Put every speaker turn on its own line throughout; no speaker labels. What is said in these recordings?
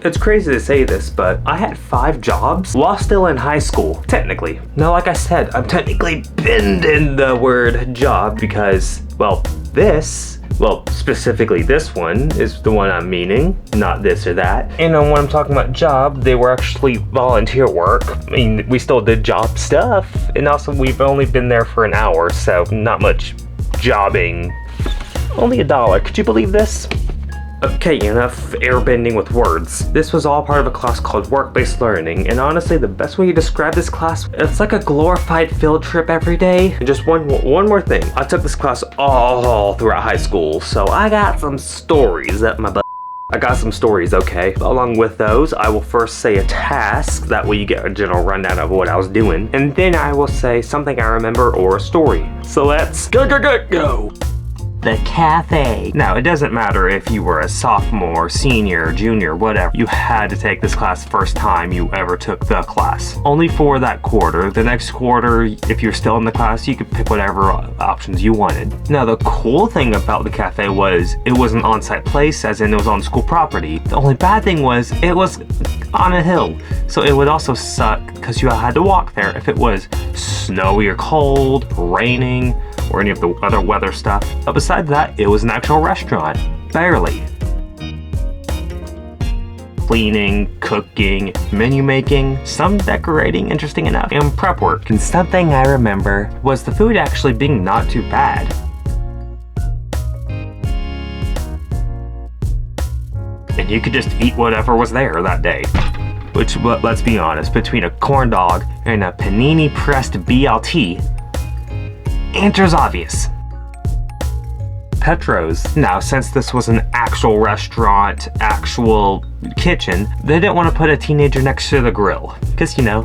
It's crazy to say this, but I had 5 jobs while still in high school, technically. Now, like I said, I'm technically bending the word job because, well, specifically this one is the one I'm meaning, not this or that. And when I'm talking about job, they were actually volunteer work. I mean, we still did job stuff, and also we've only been there for an hour, so not much jobbing. Only $1. Could you believe this? Okay, enough airbending with words. This was all part of a class called Work-Based Learning, and honestly, the best way to describe this class, it's like a glorified field trip every day. And just one more thing. I took this class all throughout high school, so I got some stories up my butt. I got some stories, okay? Along with those, I will first say a task, that way you get a general rundown of what I was doing, and then I will say something I remember or a story. So let's go! The cafe. Now, it doesn't matter if you were a sophomore, senior, junior, whatever. You had to take this class first time you ever took the class. Only for that quarter. The next quarter, if you're still in the class, you could pick whatever options you wanted. Now, the cool thing about the cafe was it was an on-site place, as in it was on school property. The only bad thing was it was on a hill. So it would also suck because you had to walk there if it was snowy or cold, raining, or any of the other weather stuff. But besides that, it was an actual restaurant. Barely. Cleaning, cooking, menu making, some decorating, interesting enough, and prep work. And something I remember was the food actually being not too bad. And you could just eat whatever was there that day. Which, let's be honest, between a corn dog and a panini pressed BLT, answer's obvious. Petro's. Now, since this was an actual restaurant, actual kitchen, they didn't want to put a teenager next to the grill. Because, you know,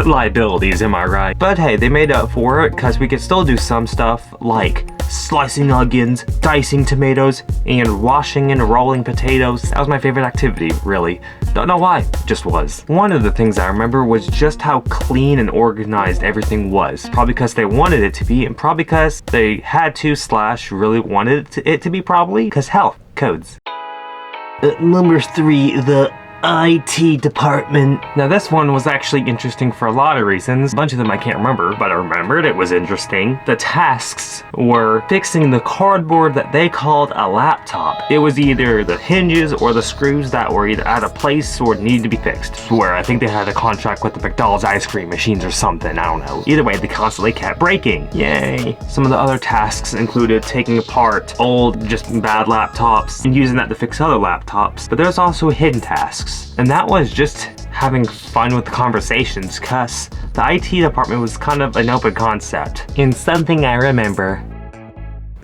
liabilities, am I right? But hey, they made up for it because we could still do some stuff like slicing onions, dicing tomatoes, and washing and rolling potatoes. That was my favorite activity, really. Don't know why, just was. One of the things I remember was just how clean and organized everything was. Probably because they wanted it to be, and probably because they had to / really wanted it to be, probably. Because hell, codes. Number 3, the IT department. Now this one was actually interesting for a lot of reasons. A bunch of them I can't remember, but I remembered it was interesting. The tasks were fixing the cardboard that they called a laptop. It was either the hinges or the screws that were either out of place or needed to be fixed. Where I think they had a contract with the McDonald's ice cream machines or something, I don't know. Either way, they constantly kept breaking. Yay. Some of the other tasks included taking apart old, just bad laptops and using that to fix other laptops. But there's also hidden tasks. And that was just having fun with the conversations, cause the IT department was kind of an open concept. And something I remember,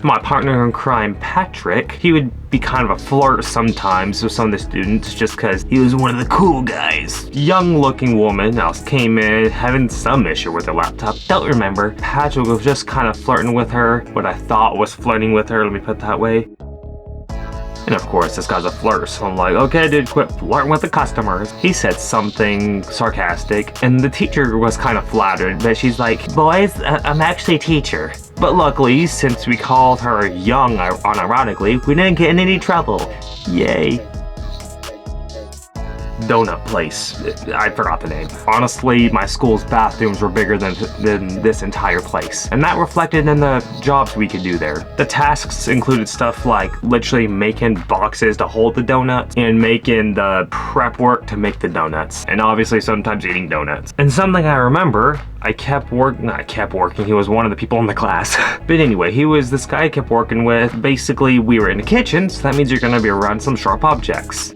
my partner in crime, Patrick, he would be kind of a flirt sometimes with some of the students just cause he was one of the cool guys. Young looking woman else came in having some issue with her laptop. Don't remember. Patrick was just kind of flirting with her, what I thought was flirting with her, let me put it that way. And of course, this guy's a flirt, so I'm like, okay, dude, quit flirting with the customers. He said something sarcastic, and the teacher was kind of flattered, but she's like, boys, I'm actually a teacher. But luckily, since we called her young, unironically, we didn't get in any trouble. Yay. Donut place. I forgot the name. Honestly, my school's bathrooms were bigger than this entire place. And that reflected in the jobs we could do there. The tasks included stuff like literally making boxes to hold the donuts and making the prep work to make the donuts. And obviously sometimes eating donuts. And something I remember, I kept working, he was one of the people in the class. But anyway, he was this guy I kept working with. Basically, we were in the kitchen, so that means you're gonna be around some sharp objects.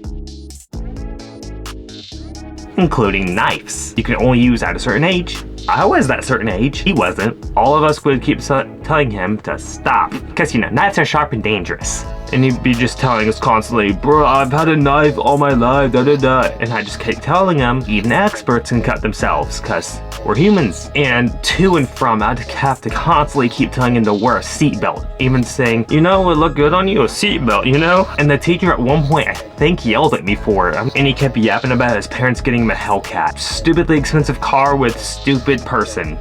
Including knives. You can only use at a certain age. I was that certain age. He wasn't. All of us would keep telling him to stop. Because, you know, knives are sharp and dangerous. And he'd be just telling us constantly, bro, I've had a knife all my life, da-da-da. And I just kept telling him, even experts can cut themselves, because we're humans. And to and from, I'd have to constantly keep telling him to wear a seatbelt. Even saying, you know, it would look good on you, a seatbelt, you know? And the teacher at one point, I think, yelled at me for it. And he kept yapping about his parents getting him a Hellcat. Stupidly expensive car with stupid person.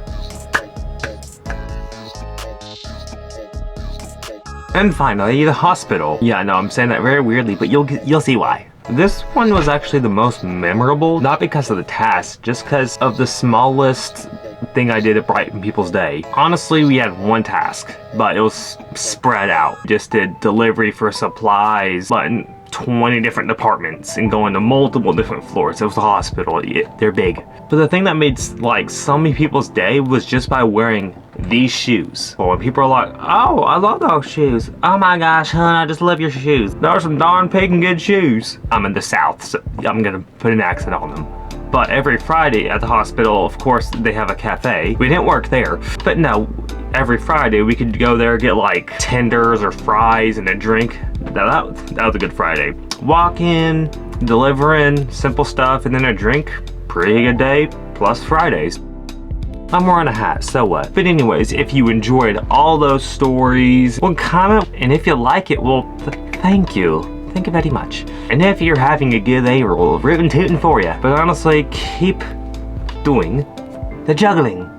And finally, the hospital. Yeah, I know I'm saying that very weirdly, but you'll see why. This one was actually the most memorable, not because of the task, just because of the smallest thing I did to brighten people's day. Honestly, we had one task, but it was spread out. Just did delivery for supplies, but in 20 different departments and going to multiple different floors. It was a hospital. They're big. But the thing that made like so many people's day was just by wearing these shoes. Well, when people are like, oh, I love those shoes. Oh my gosh, hon, I just love your shoes. Those are some darn picking good shoes. I'm in the South, so I'm gonna put an accent on them. But every Friday at the hospital, of course, they have a cafe. We didn't work there, but no, every Friday we could go there, get like tenders or fries and a drink. That was a good Friday. Walk in, delivering, simple stuff, and then a drink. Pretty good day, plus Fridays. I'm wearing a hat, so what? But anyways, if you enjoyed all those stories, well, comment, and if you like it, well, thank you. Thank you very much. And if you're having a good day, we're rootin' tootin' for you. But honestly, keep doing the juggling.